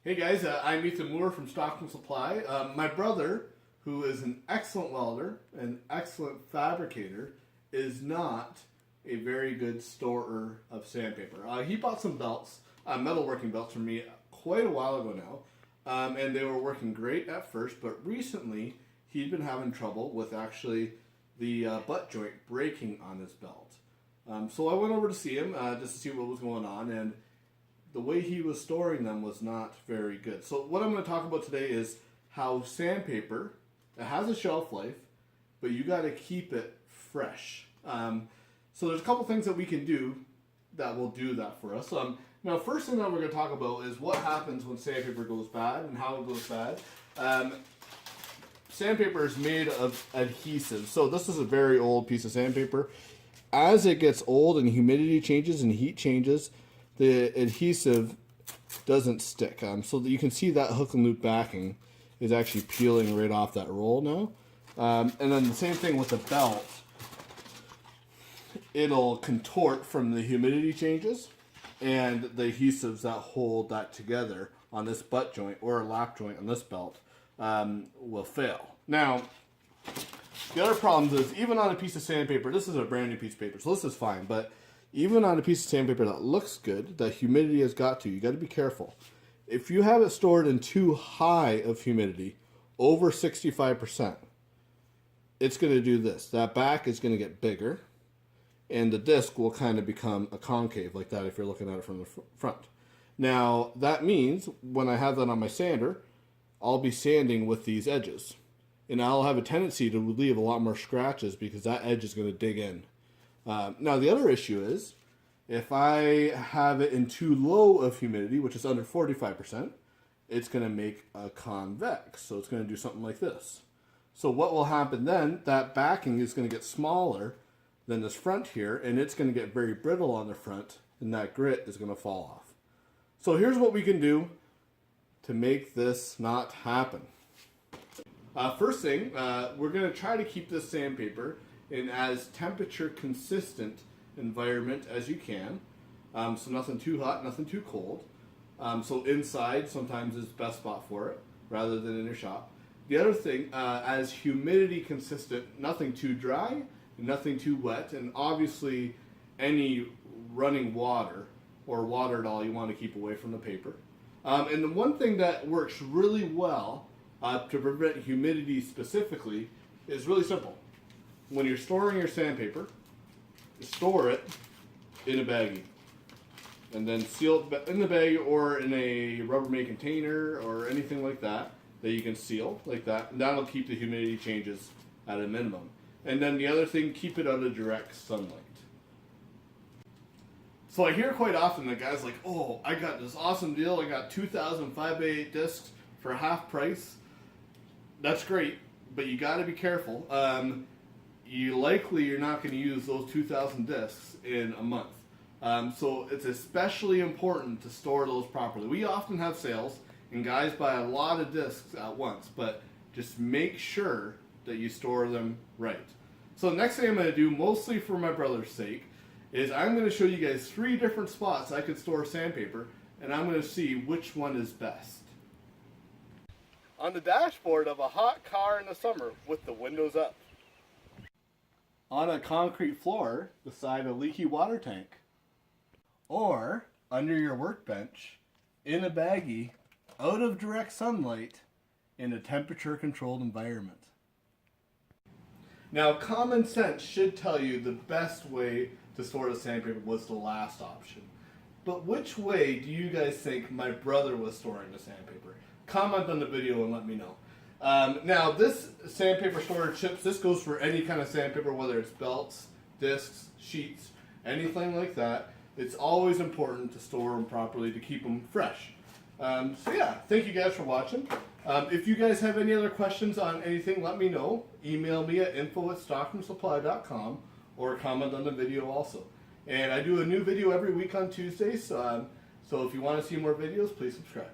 Hey guys, I'm Ethan Moore from Stockroom Supply. My brother, who is an excellent welder, an excellent fabricator, is not a very good storer of sandpaper. He bought some belts, metalworking belts from me quite a while ago now, and they were working great at first, but recently he'd been having trouble with actually the butt joint breaking on his belt. So I went over to see him just to see what was going on, and the way he was storing them was not very good. So what I'm going to talk about today is how sandpaper, it has a shelf life, but you got to keep it fresh. So there's a couple things that we can do that will do that for us. Now, first thing that we're going to talk about is what happens when sandpaper goes bad and how it goes bad. Sandpaper is made of adhesive. So this is a very old piece of sandpaper. As it gets old and humidity changes and heat changes, the adhesive doesn't stick. So that you can see that hook and loop backing is actually peeling right off that roll now. And then the same thing with the belt. It'll contort from the humidity changes, and the adhesives that hold that together on this butt joint or a lap joint on this belt will fail. Now, the other problem is even on a piece of sandpaper, this is a brand new piece of paper, so this is fine, but even on a piece of sandpaper that looks good, that humidity has got to, you got to be careful. If you have it stored in too high of humidity, over 65%, it's going to do this. That back is going to get bigger, and the disc will kind of become a concave like that if you're looking at it from the front. Now, that means when I have that on my sander, I'll be sanding with these edges. And I'll have a tendency to leave a lot more scratches because that edge is going to dig in. Now, the other issue is, if I have it in too low of humidity, which is under 45%, it's going to make a convex. So it's going to do something like this. So what will happen then, that backing is going to get smaller than this front here, and it's going to get very brittle on the front, and that grit is going to fall off. So here's what we can do to make this not happen. First thing, we're going to try to keep this sandpaper in as temperature consistent environment as you can. So nothing too hot, nothing too cold. So inside sometimes is the best spot for it rather than in your shop. The other thing, as humidity consistent, nothing too dry, nothing too wet, and obviously any running water or water at all you want to keep away from the paper. And the one thing that works really well to prevent humidity specifically is really simple. When you're storing your sandpaper, store it in a baggie, and then seal it in the bag or in a Rubbermaid container or anything like that that you can seal like that, and that'll keep the humidity changes at a minimum. And then the other thing, keep it out of direct sunlight. So I hear quite often that guys like, oh, I got this awesome deal, I got 2,000 5x8 discs for half price. That's great, but you got to be careful. You're not going to use those 2,000 discs in a month. So it's especially important to store those properly. We often have sales, and guys buy a lot of discs at once, but just make sure that you store them right. So the next thing I'm going to do, mostly for my brother's sake, is I'm going to show you guys 3 different spots I could store sandpaper, and I'm going to see which one is best. On the dashboard of a hot car in the summer with the windows up. On a concrete floor beside a leaky water tank. Or under your workbench in a baggie out of direct sunlight in a temperature controlled environment. Now, common sense should tell you the best way to store the sandpaper was the last option. But which way do you guys think my brother was storing the sandpaper? Comment on the video and let me know. Now, this sandpaper storage chips, this goes for any kind of sandpaper, whether it's belts, discs, sheets, anything like that. It's always important to store them properly to keep them fresh. So yeah, thank you guys for watching. If you guys have any other questions on anything, let me know. Email me at info@stockroomsupply.com or comment on the video also. And I do a new video every week on Tuesdays, so if you want to see more videos, please subscribe.